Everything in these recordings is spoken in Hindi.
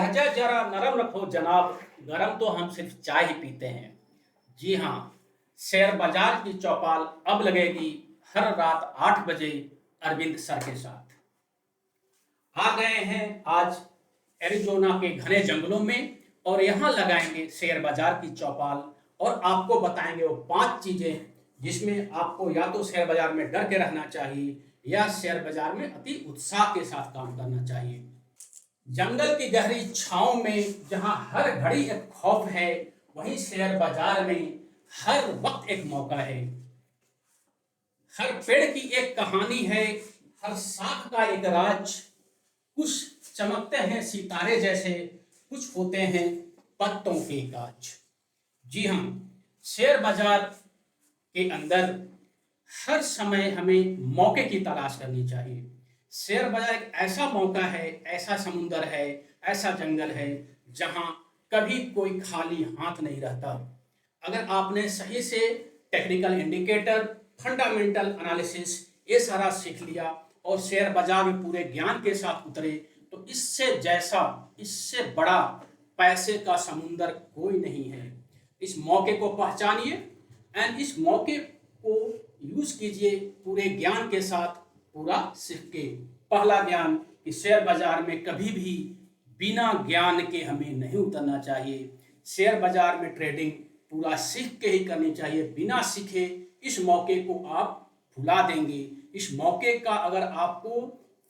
लहजा जरा नरम रखो जनाब, गरम तो हम सिर्फ चाय ही पीते हैं। जी हाँ, शेयर बाजार की चौपाल अब लगेगी हर रात 8 बजे अरविंद सर के साथ। आ गए हैं आज एरिज़ोना के घने जंगलों में और यहाँ लगाएंगे शेयर बाजार की चौपाल और आपको बताएंगे वो 5 चीजें जिसमें आपको या तो शेयर बाजार में डर के रहना चाहिए या शेयर बाजार में अति उत्साह के साथ काम करना चाहिए। जंगल की गहरी छांव में जहां हर घड़ी एक खौफ है, वहीं शेयर बाजार में हर वक्त एक मौका है। हर पेड़ की एक कहानी है, हर शाख का एक राज। कुछ चमकते हैं सितारे जैसे, कुछ होते हैं पत्तों के काज। जी हाँ, शेयर बाजार के अंदर हर समय हमें मौके की तलाश करनी चाहिए। शेयर बाजार एक ऐसा मौका है, ऐसा समुंदर है, ऐसा जंगल है जहां कभी कोई खाली हाथ नहीं रहता। अगर आपने सही से टेक्निकल इंडिकेटर, फंडामेंटल एनालिसिस ये सारा सीख लिया और शेयर बाजार में पूरे ज्ञान के साथ उतरे तो इससे बड़ा पैसे का समुंदर कोई नहीं है। इस मौके को पहचानिए एंड इस मौके को यूज कीजिए पूरे ज्ञान के साथ, पूरा सीख के। पहला ज्ञान कि शेयर बाजार में कभी भी बिना ज्ञान के हमें नहीं उतरना चाहिए। शेयर बाजार में ट्रेडिंग पूरा सीख के ही करनी चाहिए। बिना सीखे इस मौके को आप भुला देंगे। इस मौके का अगर आपको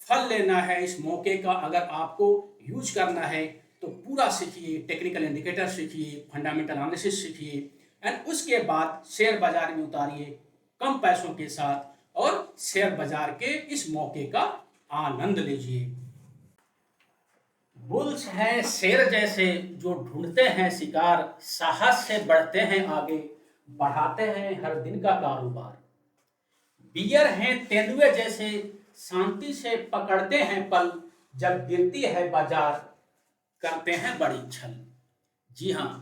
फल लेना है, इस मौके का अगर आपको यूज करना है तो पूरा सीखिए, टेक्निकल इंडिकेटर सीखिए, फंडामेंटल एनालिसिस सीखिए एंड उसके बाद शेयर बाजार में उतारिए कम पैसों के साथ और शेयर बाजार के इस मौके का आनंद लीजिए। बुल्स हैं शेर जैसे जो ढूंढते हैं शिकार, साहस से बढ़ते हैं आगे, बढ़ाते हैं हर दिन का कारोबार। बियर हैं तेंदुए जैसे, शांति से पकड़ते हैं पल, जब गिरती है बाजार करते हैं बड़ी छल। जी हाँ,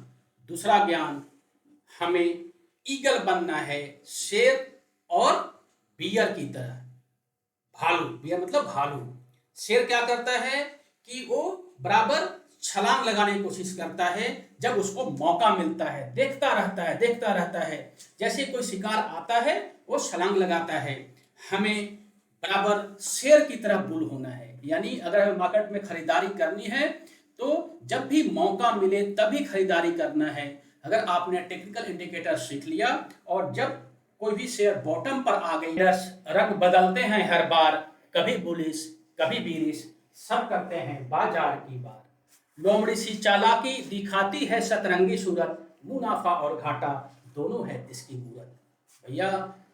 दूसरा ज्ञान, हमें ईगल बनना है शेर और बियर की तरह। भालू, बियर मतलब भालू। शेर क्या करता है कि वो बराबर छलांग लगाने की कोशिश करता है, जब उसको मौका मिलता है देखता रहता है, जैसे कोई शिकार आता है वो छलांग लगाता है। हमें बराबर शेर की तरह बुल होना है, यानी अगर हमें मार्केट में खरीदारी करनी है तो जब भी मौका मिले तभी खरीदारी करना है। अगर आपने टेक्निकल इंडिकेटर सीख लिया और जब कोई भी शेयर बॉटम पर आ गई, रंग बदलते हैं हर बार, कभी बुलिश कभी बीरिश, सब करते हैं बाजार की बार। लोमड़ी सी चालाकी दिखाती है सतरंगी सूरत, मुनाफा और घाटा दोनों है इसकी मूरत। भैया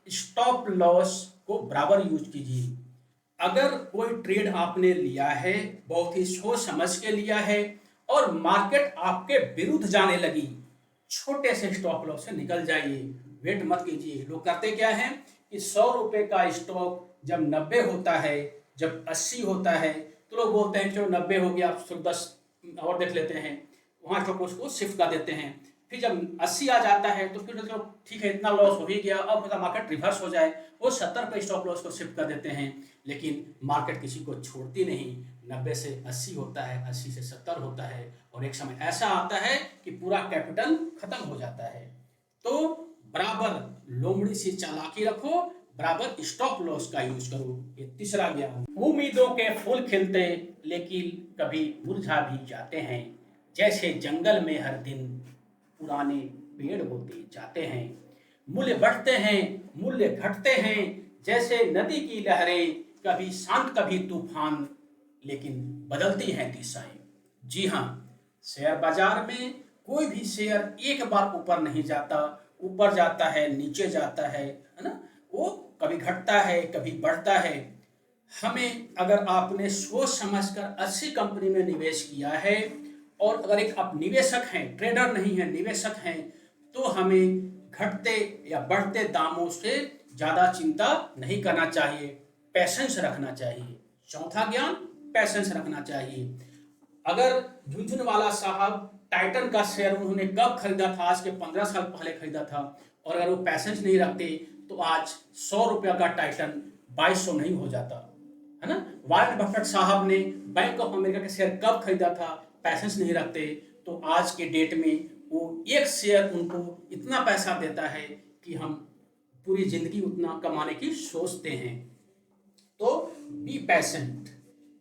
स्टॉप लॉस को बराबर यूज कीजिए। अगर कोई ट्रेड आपने लिया है, बहुत ही सोच समझ के लिया है और मार्केट आपके विरुद्ध जाने लगी, छोटे से स्टॉप लॉस से निकल जाइए, वेट मत कीजिए। लोग करते क्या है कि 100 रुपए का स्टॉक जब 90 होता है, जब 80 होता है तो लोग बोलते हैं चलो 90 हो गया, सिर्फ 10 और देख लेते हैं, वहाँ स्टॉप लॉस को शिफ्ट कर देते हैं। फिर जब 80 आ जाता है तो फिर चलो ठीक है इतना लॉस हो ही गया, अब मतलब मार्केट रिवर्स हो जाए, वो 70 पे स्टॉप लॉस को शिफ्ट कर देते हैं। लेकिन मार्केट किसी को छोड़ती नहीं, 90 से 80 होता है, 80 से 70 होता है और एक समय ऐसा आता है कि पूरा कैपिटल खत्म हो जाता है। तो बराबर लोमड़ी सी चालाकी रखो, बराबर स्टॉप लॉस का यूज करो। ये तीसरा ज्ञान। उम्मीदों के फूल खिलते लेकिन कभी मुरझा भी जाते हैं, जैसे जंगल में हर दिन पुराने पेड़ होते जाते हैं। मूल्य बढ़ते हैं मूल्य घटते हैं, जैसे नदी की लहरें, कभी शांत कभी तूफान, लेकिन बदलती हैं दिशाएं। जी हाँ, शेयर बाजार में कोई भी शेयर एक बार ऊपर नहीं जाता, ऊपर जाता है नीचे जाता है ना, वो कभी घटता है कभी बढ़ता है। हमें अगर आपने सोच समझकर अच्छी कंपनी में निवेश किया है और अगर एक आप निवेशक हैं, ट्रेडर नहीं है निवेशक हैं, तो हमें घटते या बढ़ते दामों से ज़्यादा चिंता नहीं करना चाहिए, पैसेंस रखना चाहिए। चौथा ज्ञान, पैसेंस रखना चाहिए। अगर झुनझुनवाला साहब टाइटन का शेयर उन्होंने कब खरीदा था, आज के 15 साल पहले खरीदा था, और अगर वो पैसेंस नहीं रखते तो आज 100 रुपया का टाइटन 2200 नहीं हो जाता, है ना। वॉरेन बफेट साहब ने बैंक ऑफ अमेरिका के शेयर कब खरीदा था, पैसेंस नहीं रखते तो आज के डेट में वो एक शेयर उनको इतना पैसा देता है कि हम पूरी जिंदगी उतना कमाने की सोचते हैं। तो बी पैसेंट।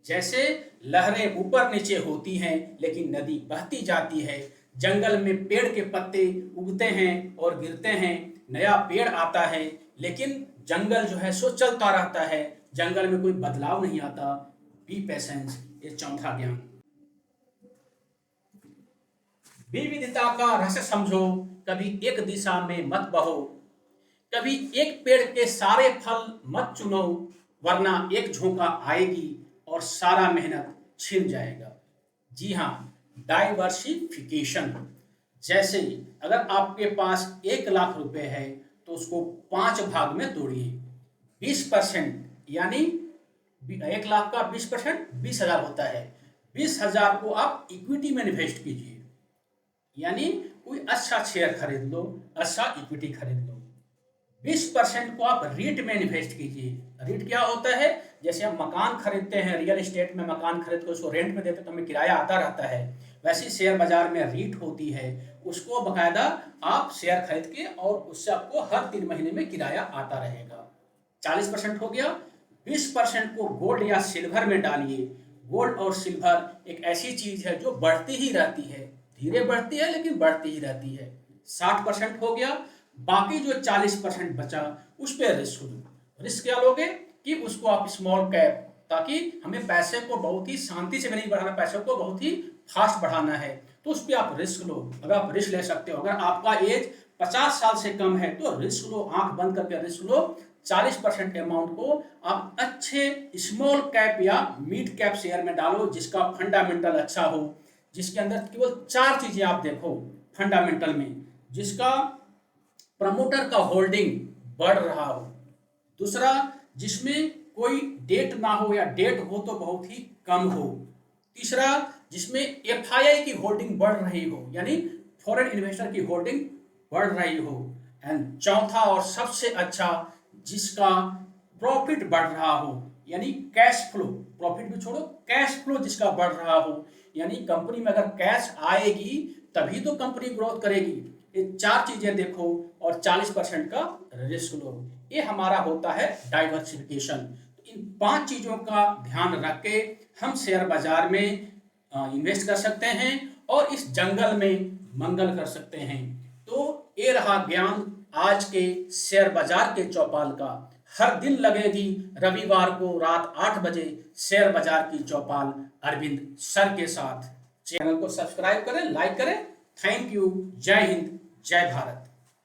जैसे लहरें ऊपर नीचे होती हैं लेकिन नदी बहती जाती है, जंगल में पेड़ के पत्ते उगते हैं और गिरते हैं, नया पेड़ आता है लेकिन जंगल जो है सो चलता रहता है, जंगल में कोई बदलाव नहीं आता। बी पेशेंस, ये चौथा ज्ञान। विविधता का रहस्य समझो, कभी एक दिशा में मत बहो, कभी एक पेड़ के सारे फल मत चुनो, वरना एक झोंका आएगी और सारा मेहनत छिन जाएगा। जी हाँ, डाइवर्सिफिकेशन। जैसे अगर आपके पास 1 लाख रुपए है तो उसको 5 भाग में तोड़िए। 20% यानी 1 लाख का 20% 20,000 होता है। 20,000 को आप इक्विटी में इन्वेस्ट कीजिए, यानी कोई अच्छा शेयर खरीद लो, अच्छा इक्विटी खरीद लो। 20% को आप रीट में इन्वेस्ट कीजिए। रीट क्या होता है? जैसे हम मकान खरीदते हैं, रियल एस्टेट में मकान खरीद कर उसको रेंट में देते तो हमें किराया आता रहता है, वैसे शेयर बाजार में रीट होती है, उसको बकायदा आप शेयर खरीद के और उससे आपको हर 3 महीने में किराया आता रहेगा। 40% हो गया। 20% को गोल्ड या सिल्वर में डालिए। गोल्ड और सिल्वर एक ऐसी चीज है जो बढ़ती ही रहती है, धीरे बढ़ती है लेकिन बढ़ती ही रहती है। 60% हो गया। बाकी जो 40% बचा उस पर रिस्क लो। रिस्क क्या लोगे कि उसको आप स्मॉल कैप, ताकि हमें पैसे को बहुत ही शांति से नहीं बढ़ाना, पैसे को बहुत ही फास्ट बढ़ाना है, तो उस पर आप रिस्क लो। अगर आप रिस्क ले सकते हो, अगर आपका एज 50 साल से कम है तो रिस्क लो, आंख बंद करके रिस्क लो। 40% अमाउंट को आप अच्छे स्मॉल कैप या मिड कैप शेयर में डालो, जिसका फंडामेंटल अच्छा हो, जिसके अंदर केवल 4 चीजें आप देखो फंडामेंटल में। जिसका प्रमोटर का होल्डिंग बढ़ रहा हो, दूसरा जिसमें कोई डेट ना हो या डेट हो तो बहुत ही कम हो, तीसरा जिसमें एफआईआई की होल्डिंग बढ़ रही हो, यानी फॉरेन इन्वेस्टर की होल्डिंग बढ़ रही हो, एंड चौथा और सबसे अच्छा जिसका प्रॉफिट बढ़ रहा हो, यानी कैश फ्लो, प्रॉफिट भी छोड़ो, कैश फ्लो जिसका बढ़ रहा हो, यानी कंपनी में अगर कैश आएगी तभी तो कंपनी ग्रोथ करेगी। ये 4 चीजें देखो और 40% का रिस्क लो। ये हमारा होता है डाइवर्सिफिकेशन। इन 5 चीजों का ध्यान रख के हम शेयर बाजार में इन्वेस्ट कर सकते हैं और इस जंगल में मंगल कर सकते हैं। तो ये रहा ज्ञान आज के शेयर बाजार के चौपाल का। हर दिन लगेगी रविवार को रात 8 बजे शेयर बाजार की चौपाल अरविंद सर के साथ। चैनल को सब्सक्राइब करें, लाइक करें। Thank you. जय हिंद, जय भारत।